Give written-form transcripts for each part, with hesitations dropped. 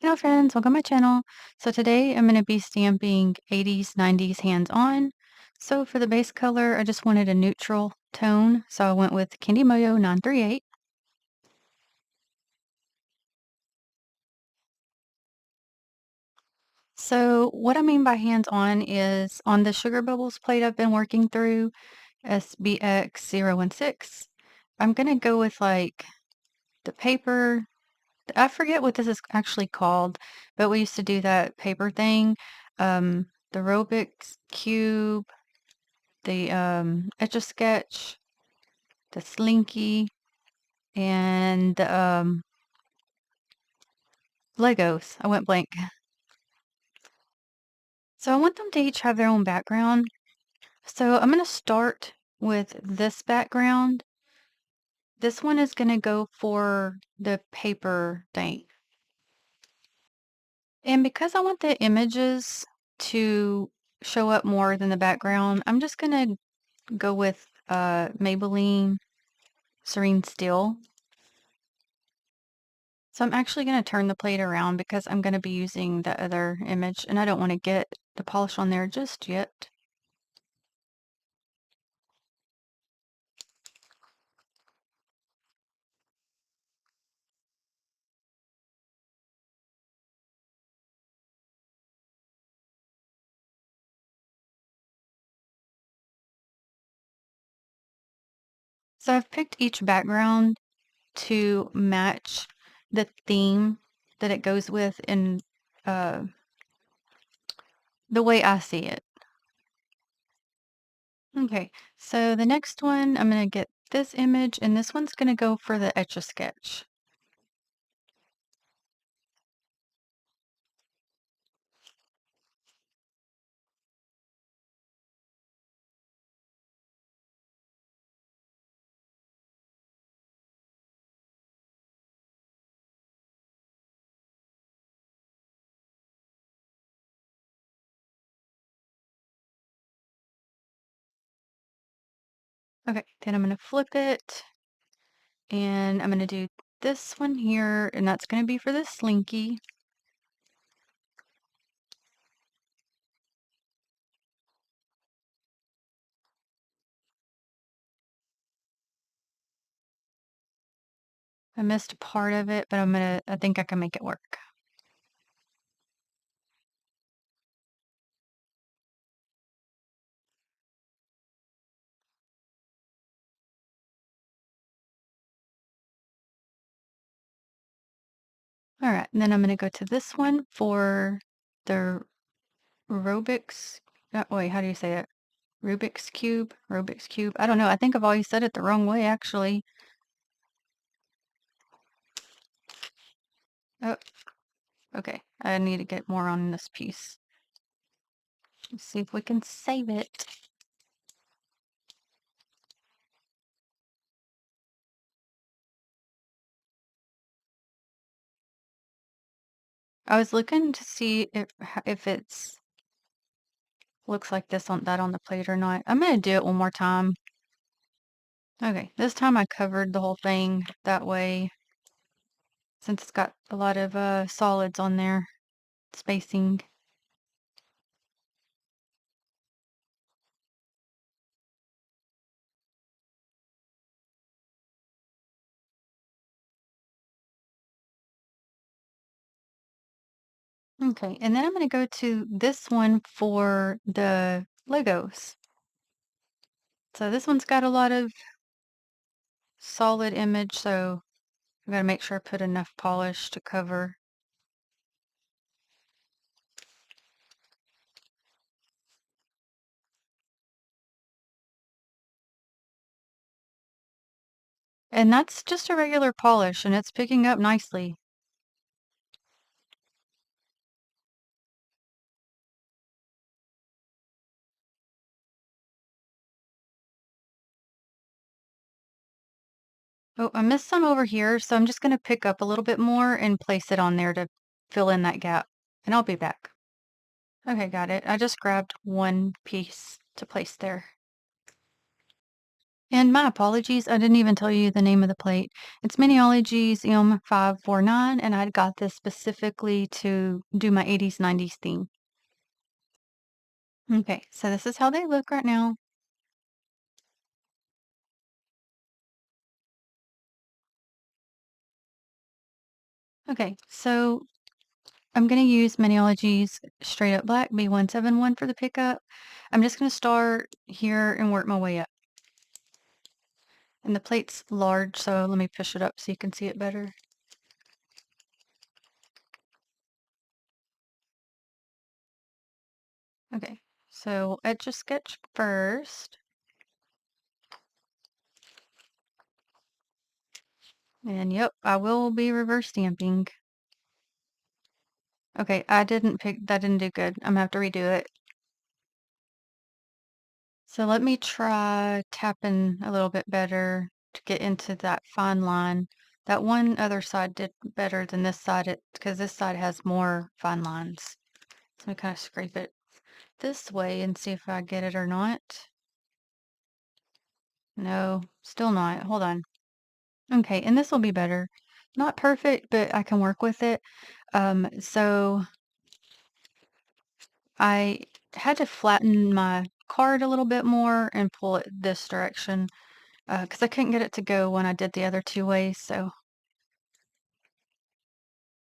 Hello friends, welcome to my channel. So today I'm going to be stamping 80s, 90s hands-on. So for the base color, I just wanted a neutral tone. So I went with Candy Moyo 938. So what I mean by hands-on is on the Sugar Bubbles plate I've been working through, SBX016, I'm going to go with like the paper. I forget what this is actually called, but we used to do that paper thing. The Rubik's Cube, the Etch-a-Sketch, the Slinky, and the Legos. I went blank. So I want them to each have their own background. So I'm going to start with this background. This one is going to go for the paper thing. And because I want the images to show up more than the background, I'm just going to go with Maybelline Serene Steel. So I'm actually going to turn the plate around because I'm going to be using the other image and I don't want to get the polish on there just yet. So I've picked each background to match the theme that it goes with in uh, the way I see it. Okay, so the next one, I'm going to get this image and this one's going to go for the Etch-a-Sketch. Okay, then I'm going to flip it and I'm going to do this one here and that's going to be for the Slinky. I missed part of it, but I think I can make it work. All right, and then I'm going to go to this one for the Rubik's, wait, how do you say it? Rubik's Cube? Rubik's Cube? I don't know. I think I've always said it the wrong way, actually. Oh, okay. I need to get more on this piece. Let's see if we can save it. I was looking to see if it's looks like this on that on the plate or not. I'm gonna do it one more time. Okay, this time I covered the whole thing that way since it's got a lot of solids on there, spacing. Okay, and then I'm going to go to this one for the Legos. So this one's got a lot of solid image, so I got to make sure I put enough polish to cover. And that's just a regular polish, and it's picking up nicely. Oh, I missed some over here, so I'm just going to pick up a little bit more and place it on there to fill in that gap. And I'll be back. Okay, got it. I just grabbed one piece to place there. And my apologies, I didn't even tell you the name of the plate. It's Miniologies M549, and I got this specifically to do my 80s, 90s theme. Okay, so this is how they look right now. Okay, so I'm going to use Miniologies Straight Up Black B171 for the pickup. I'm just going to start here and work my way up. And the plate's large, so let me push it up so you can see it better. Okay, so Etch a Sketch first. And yep, I will be reverse stamping. Okay, that didn't do good. I'm gonna have to redo it. So let me try tapping a little bit better to get into that fine line. That one other side did better than this side, because this side has more fine lines. So let me kind of scrape it this way and see if I get it or not. No, still not. Hold on. Okay, and this will be better. Not perfect, but I can work with it. So I had to flatten my card a little bit more and pull it this direction because I couldn't get it to go when I did the other two ways. So,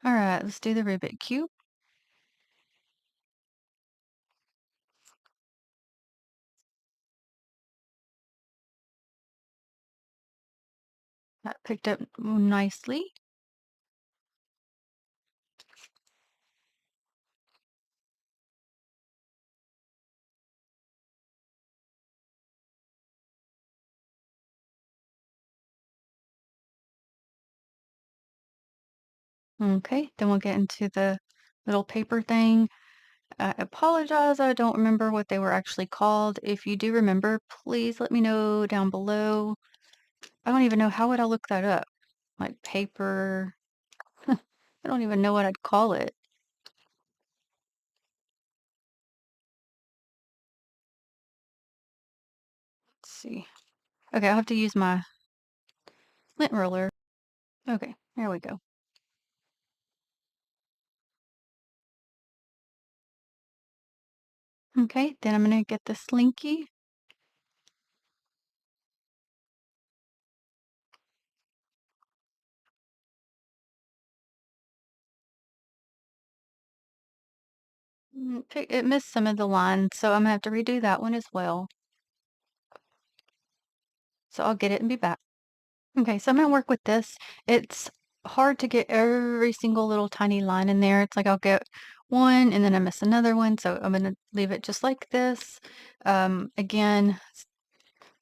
all right, let's do the Rubik Cube. That picked up nicely. Okay, then we'll get into the little paper thing. I apologize, I don't remember what they were actually called. If you do remember, please let me know down below. I don't even know how would I look that up. Like paper. I don't even know what I'd call it. Let's see. Okay, I'll have to use my lint roller. Okay, there we go. Okay, then I'm gonna get the slinky. It missed some of the lines, so I'm gonna have to redo that one as well. So I'll get it and be back. Okay, so I'm gonna work with this. It's hard to get every single little tiny line in there. It's like I'll get one and then I miss another one, so I'm gonna leave it just like this. Again,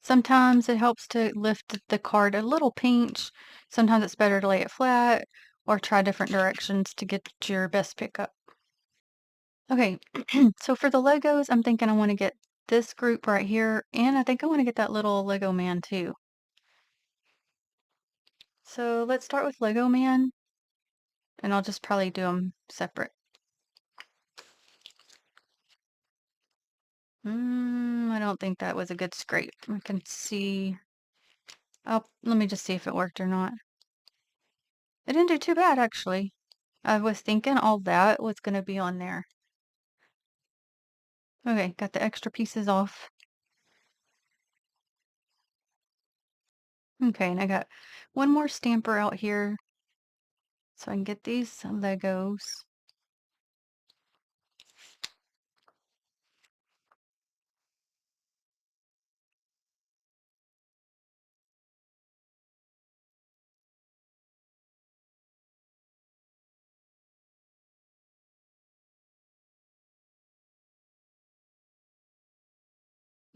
sometimes it helps to lift the card a little pinch. Sometimes it's better to lay it flat or try different directions to get your best pickup. Okay, so for the Legos, I'm thinking I want to get this group right here, and I think I want to get that little Lego man too. So let's start with Lego man, and I'll just probably do them separate. I don't think that was a good scrape. I can see. Oh, let me just see if it worked or not. It didn't do too bad, actually. I was thinking all that was going to be on there. Okay, got the extra pieces off. Okay, and I got one more stamper out here so I can get these Legos.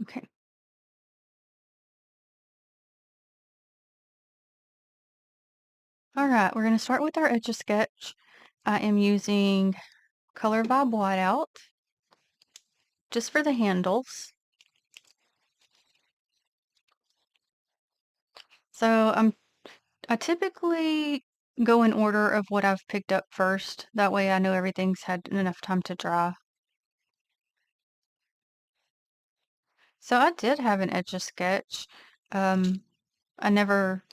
Okay. All right, we're going to start with our Etch-a-Sketch. I am using Color Vibe Whiteout just for the handles. So I typically go in order of what I've picked up first. That way I know everything's had enough time to dry. So I did have an Etch-a-Sketch. Um, I never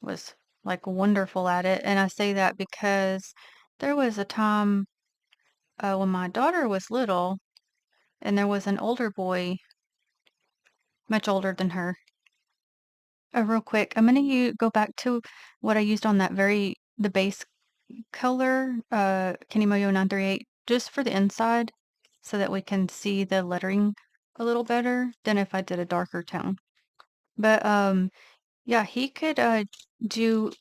was like wonderful at it, and I say that because there was a time when my daughter was little, and there was an older boy, much older than her. Real quick, I'm gonna go back to what I used on the base color, Kinimoyo 938, just for the inside, so that we can see the lettering a little better than if I did a darker tone. But yeah, he could do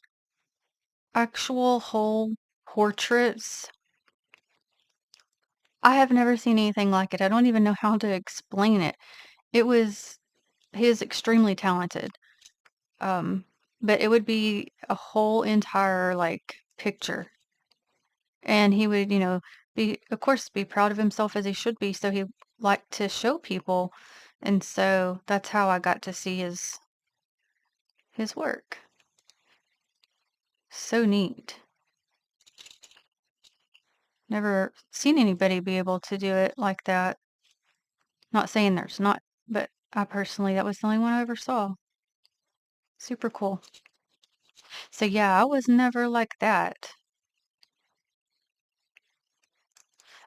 actual whole portraits. I have never seen anything like it. I don't even know how to explain it. It was He is extremely talented. Um, but it would be a whole entire like picture. And he would, be of course be proud of himself as he should be, so he liked to show people. And so that's how I got to see his work. So neat. Never seen anybody be able to do it like that. Not saying there's not, but I personally, that was the only one I ever saw. Super cool. So yeah, I was never like that.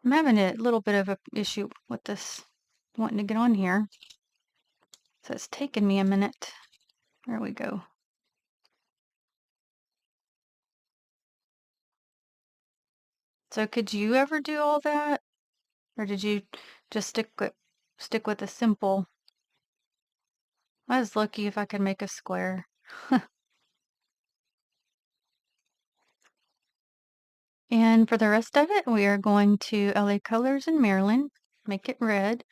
I'm having a little bit of a issue with this wanting to get on here. So it's taken me a minute. There we go. So could you ever do all that? Or did you just stick with the simple? I was lucky if I could make a square. And for the rest of it, we are going to LA Colors in Maryland, make it red.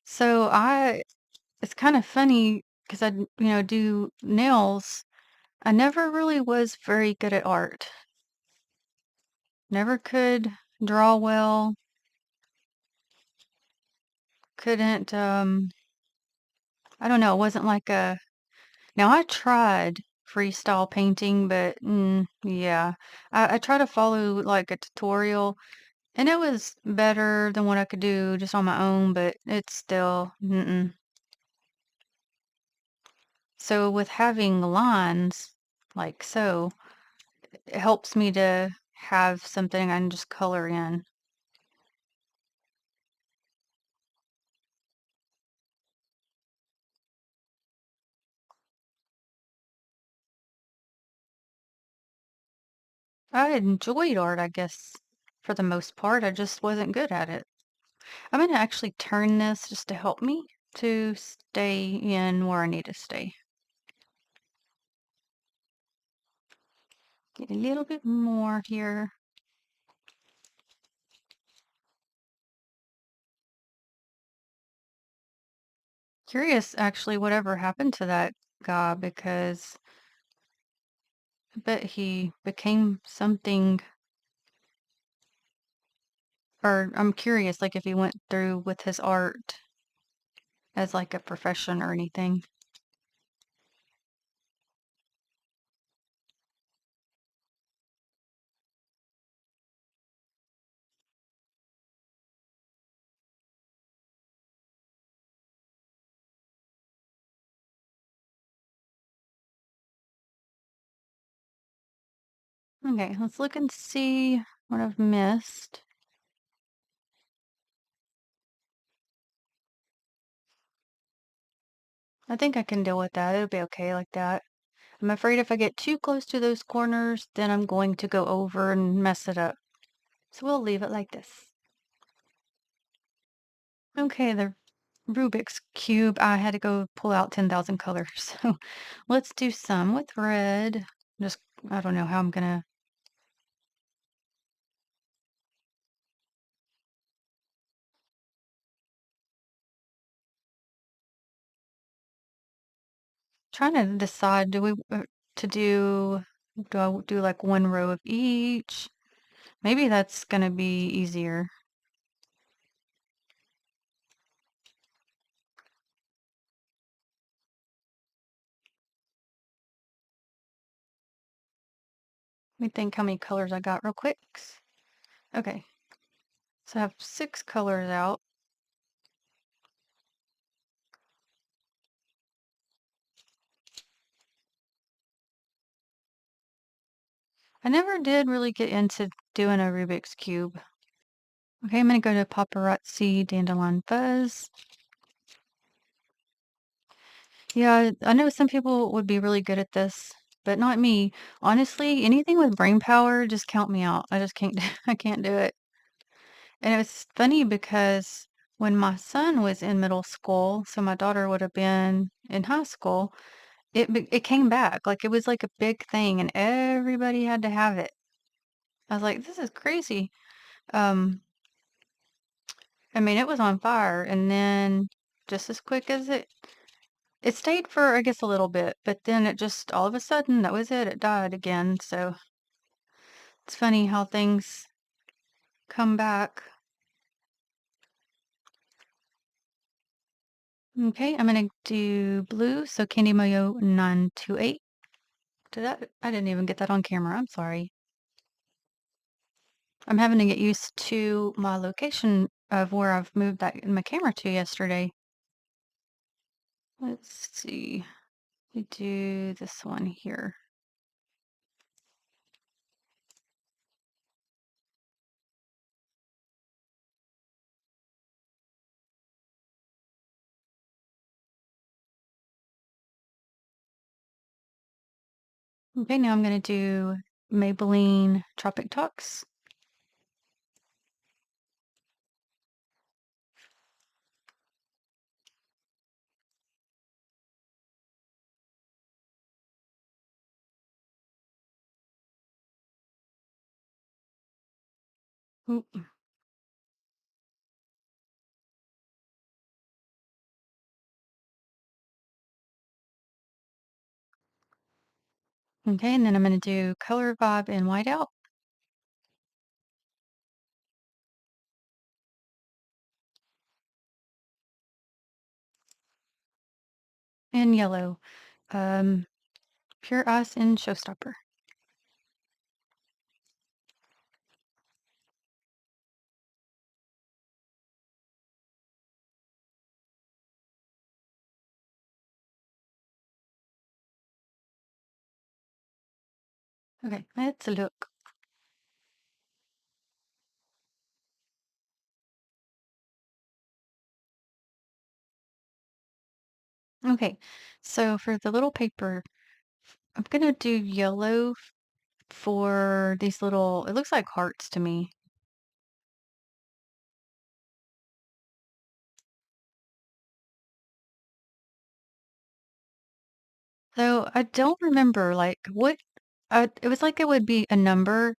So it's kind of funny because do nails. I never really was very good at art. Never could draw well. Couldn't, I don't know. It wasn't like now I tried freestyle painting, but yeah, I try to follow like a tutorial. And it was better than what I could do just on my own, but it's still, mm-mm. So with having lines like so, it helps me to have something I can just color in. I enjoyed art, I guess, for the most part. I just wasn't good at it. I'm gonna actually turn this just to help me to stay in where I need to stay. Get a little bit more here. Curious, actually, whatever happened to that guy because I bet he became something, or I'm curious, like if he went through with his art as like a profession or anything. Okay, let's look and see what I've missed. I think I can deal with that. It'll be okay like that. I'm afraid if I get too close to those corners, then I'm going to go over and mess it up. So we'll leave it like this. Okay, the Rubik's Cube, I had to go pull out 10,000 colors. So let's do some with red. Just, I don't know how I'm gonna trying to decide, do I do like one row of each? Maybe that's gonna be easier. Let me think how many colors I got real quick. Okay, so I have 6 colors out. I never did really get into doing a Rubik's Cube. Okay, I'm gonna go to Paparazzi Dandelion Fuzz. Yeah, I know some people would be really good at this, but not me. Honestly, anything with brain power, just count me out. I just can't I can't do it. And it was funny because when my son was in middle school, so my daughter would have been in high school, it came back. Like it was like a big thing and everybody had to have it. I was like, this is crazy. Um, I mean, it was on fire and then just as quick as it stayed for I guess a little bit, but then it just all of a sudden that was it. It died again. So it's funny how things come back. Okay, I'm gonna do blue, so Candy Mayo 928. I didn't even get that on camera. I'm sorry. I'm having to get used to my location of where I've moved my camera to yesterday. Let's see. We do this one here. Okay, now I'm gonna do Maybelline Tropic Talks. Oop. Okay, and then I'm gonna do Color Vibe in Whiteout and yellow. Um, Pure Ice in Showstopper. Okay, let's look. Okay, so for the little paper, I'm gonna do yellow for these little, it looks like hearts to me. So I don't remember like what, it was like it would be a number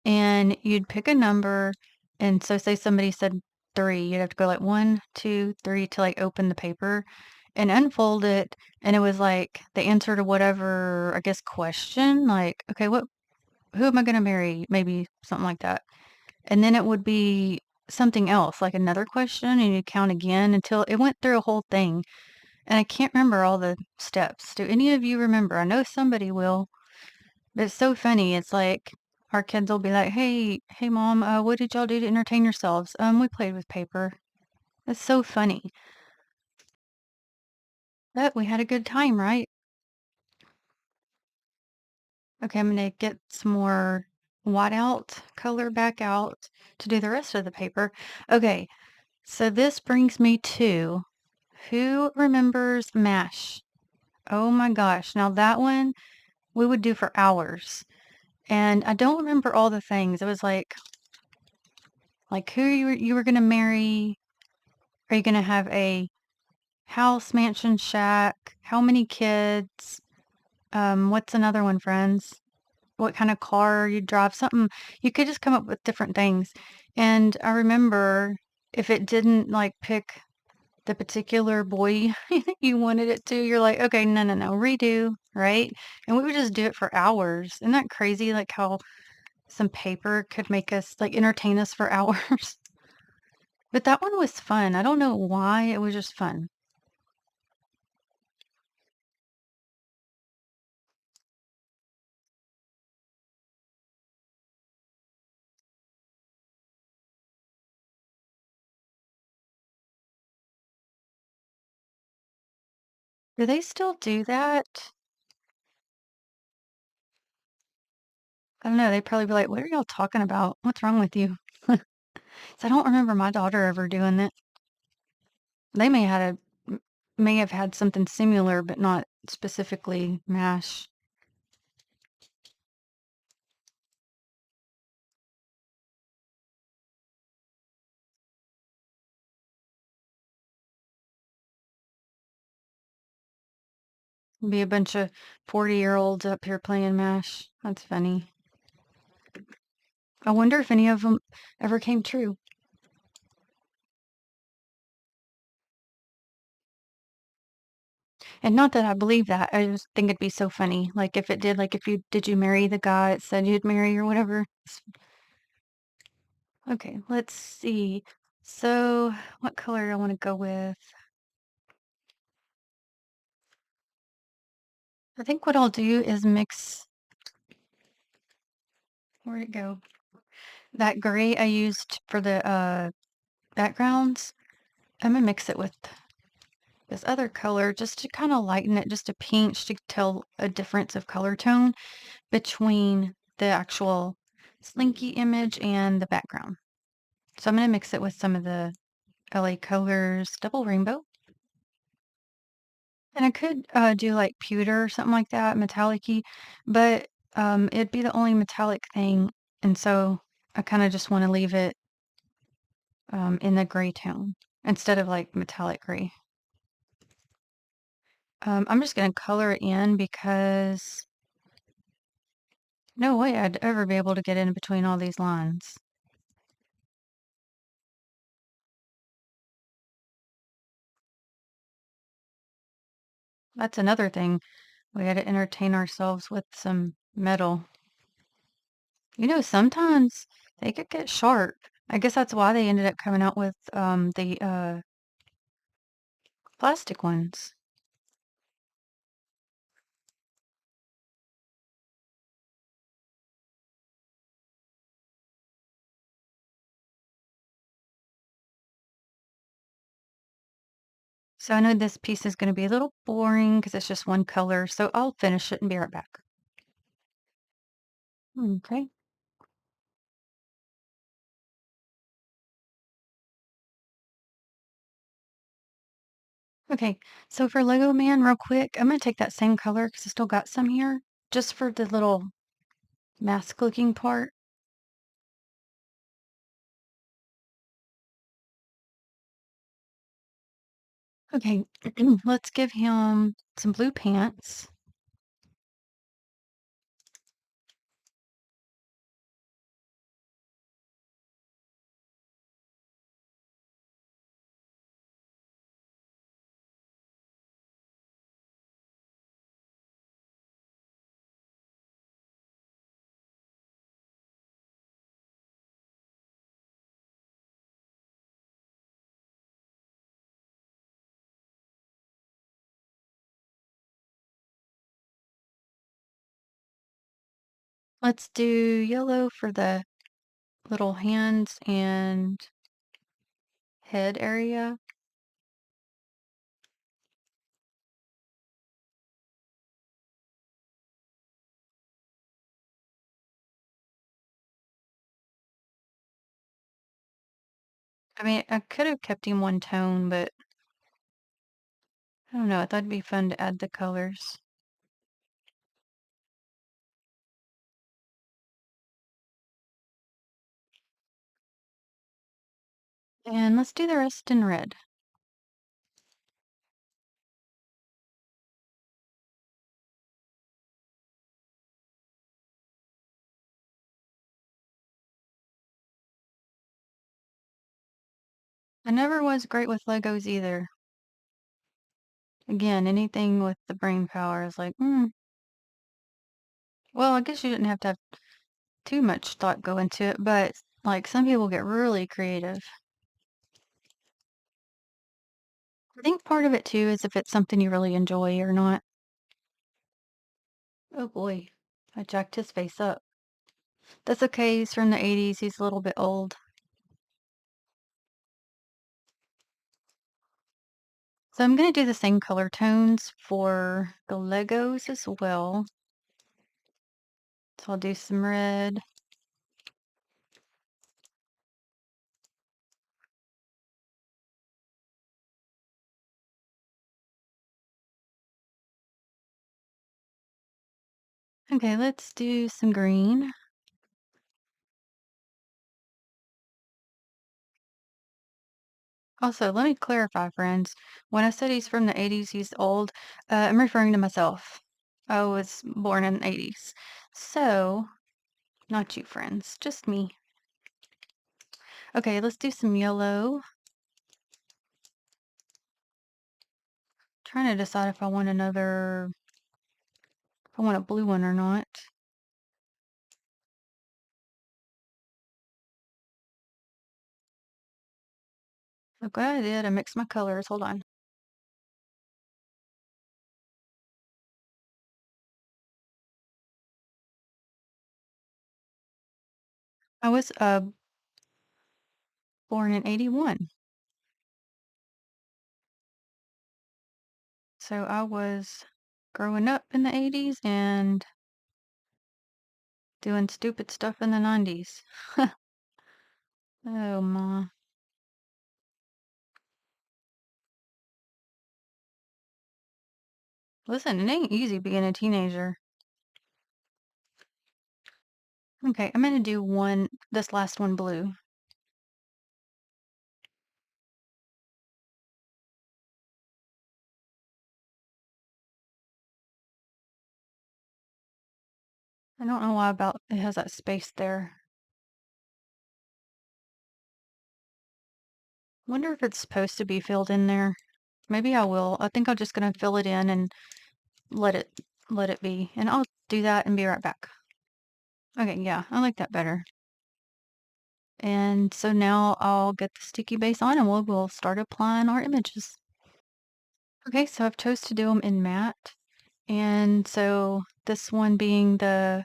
and you'd pick a number. And so say somebody said three, you'd have to go like one, two, three to like open the paper and unfold it. And it was like the answer to whatever, I guess, question, like, okay, who am I going to marry? Maybe something like that. And then it would be something else, like another question, and you count again until it went through a whole thing. And I can't remember all the steps. Do any of you remember? I know somebody will, but it's so funny. It's like our kids will be like, "Hey, mom, what did y'all do to entertain yourselves?" We played with paper. That's so funny. But we had a good time, right? Okay, I'm gonna get some more white out, color back out to do the rest of the paper. Okay, so this brings me to who remembers MASH? Oh my gosh. Now that one we would do for hours. And I don't remember all the things. It was like who you were gonna marry. Are you gonna have a house, mansion, shack? How many kids? What's another one, friends? What kind of car you drive? Something you could just come up with different things. And I remember if it didn't like pick the particular boy you wanted it to, you're like, okay, no, no, no, redo, right? And we would just do it for hours. Isn't that crazy? Like how some paper could make us like entertain us for hours. But that one was fun. I don't know why. It was just fun. Do they still do that? I don't know, they'd probably be like, "What are y'all talking about? What's wrong with you?" So I don't remember my daughter ever doing that. They may have had something similar, but not specifically MASH. Be a bunch of 40-year-olds up here playing MASH. That's funny. I wonder if any of them ever came true. And not that I believe that. I just think it'd be so funny. Like if it did, like if you did you marry the guy it said you'd marry or whatever. Okay, let's see. So what color do I want to go with? I think what I'll do is mix, where'd it go? That gray I used for the backgrounds. I'm gonna mix it with this other color just to kind of lighten it, just a pinch to tell a difference of color tone between the actual slinky image and the background. So I'm going to mix it with some of the LA Colors Double Rainbow. And I could do like pewter or something like that, metallic-y, but it'd be the only metallic thing. And so I kind of just want to leave it in the gray tone instead of like metallic gray. I'm just going to color it in because no way I'd ever be able to get in between all these lines. That's another thing. We had to entertain ourselves with some metal. You know, sometimes they could get sharp. I guess that's why they ended up coming out with the plastic ones. So I know this piece is going to be a little boring because it's just one color. So I'll finish it and be right back. Okay. Okay. So for Lego Man, real quick, I'm going to take that same color because I still got some here just for the little mask looking part. Okay. Let's give him some blue pants. Let's do yellow for the little hands and head area. I mean, I could have kept him one tone, but I don't know. I thought it'd be fun to add the colors. And let's do the rest in red. I never was great with Legos either. Again, anything with the brain power is like, well, I guess you didn't have to have too much thought go into it, but like some people get really creative. I think part of it too is if it's something you really enjoy or not. Oh boy, I jacked his face up. That's okay. He's from the 80s. He's a little bit old. So I'm going to do the same color tones for the Legos as well. So I'll do some red. Okay, let's do some green. Also, let me clarify, friends. When I said he's from the 80s, he's old, I'm referring to myself. I was born in the 80s. So, not you, friends, just me. Okay, let's do some yellow. Trying to decide if I want if I want a blue one or not. Look what I did. I mixed my colors. Hold on. I was born in 81. So I was growing up in the 80s and doing stupid stuff in the 90s. Oh, ma. Listen, it ain't easy being a teenager. Okay, I'm gonna do this last one blue. I don't know why about it has that space there. Wonder if it's supposed to be filled in there. Maybe I will. I think I'm just gonna fill it in and let it let it be. And I'll do that and be right back. Okay, yeah, I like that better. And so now I'll get the sticky base on and we'll start applying our images. Okay, so I've chose to do them in matte. And so this one being the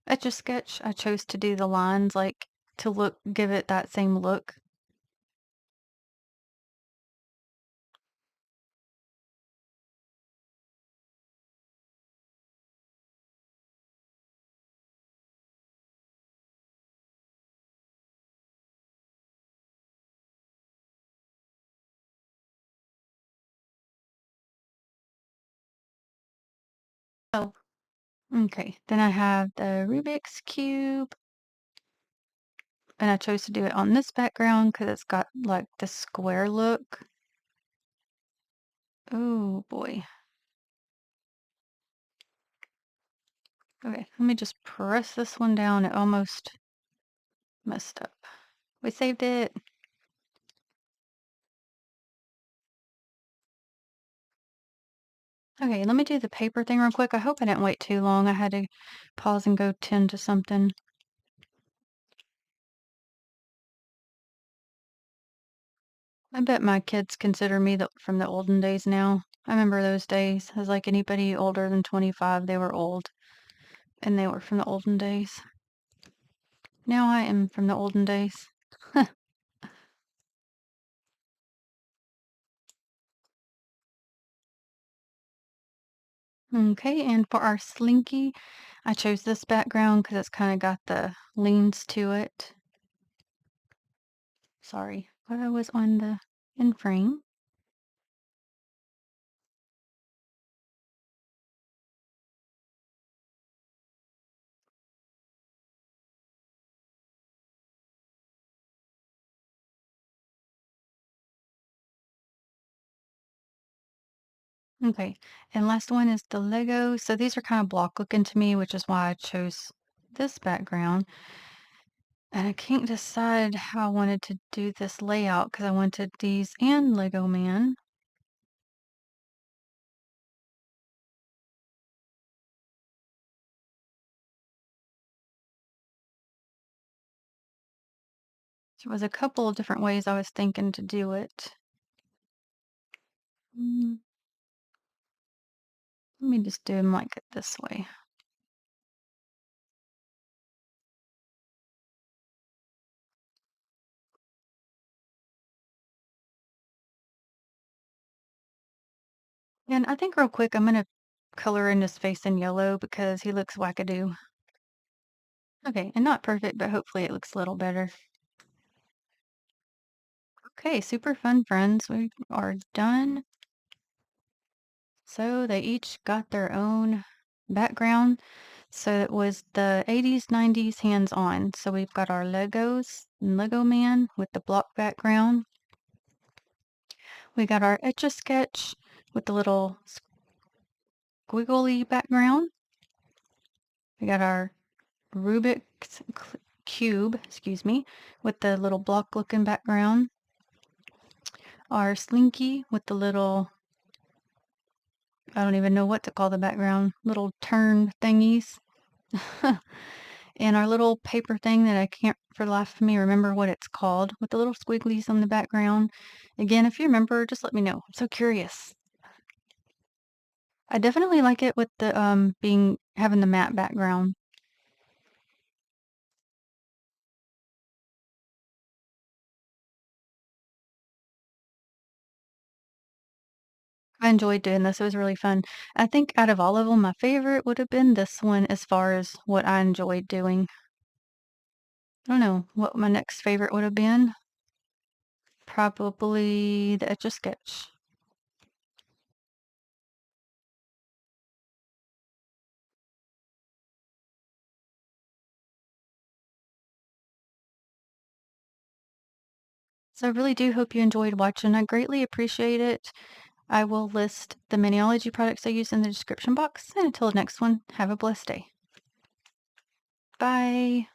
Etch-a-Sketch, I chose to do the lines like to give it that same look. Oh, okay. Then I have the Rubik's Cube, and I chose to do it on this background because it's got like the square look. Oh boy. Okay, let me just press this one down. It almost messed up. We saved it. Okay, let me do the paper thing real quick. I hope I didn't wait too long. I had to pause and go tend to something. I bet my kids consider me from the olden days now. I remember those days. As like anybody older than 25, they were old, and they were from the olden days. Now I am from the olden days. Okay, and for our slinky, I chose this background because it's kind of got the leans to it. Sorry, but I was on the in frame. Okay, and last one is the Lego. So these are kind of block looking to me, which is why I chose this background. And I can't decide how I wanted to do this layout because I wanted these and Lego Man. There was a couple of different ways I was thinking to do it. Mm, Let me just do them like it this way. And I think real quick, I'm gonna color in his face in yellow because he looks wackadoo. Okay, and not perfect, but hopefully it looks a little better. Okay, super fun, friends. We are done. So they each got their own background. So it was the 80s, 90s hands-on. So we've got our Legos and Lego Man with the block background. We got our Etch-a-Sketch with the little squiggly background. We got our Rubik's cube, excuse me, with the little block looking background. Our Slinky with the little, I don't even know what to call the background, little turn thingies. And our little paper thing that I can't for the life of me remember what it's called with the little squigglies on the background. Again, if you remember, just let me know. I'm so curious. I definitely like it with the being having the matte background. I enjoyed doing this. It was really fun. I think out of all of them, my favorite would have been this one as far as what I enjoyed doing. I don't know what my next favorite would have been. Probably the Etch-a-Sketch. So I really do hope you enjoyed watching. I greatly appreciate it. I will list the Maniology products I use in the description box. And until the next one, have a blessed day. Bye.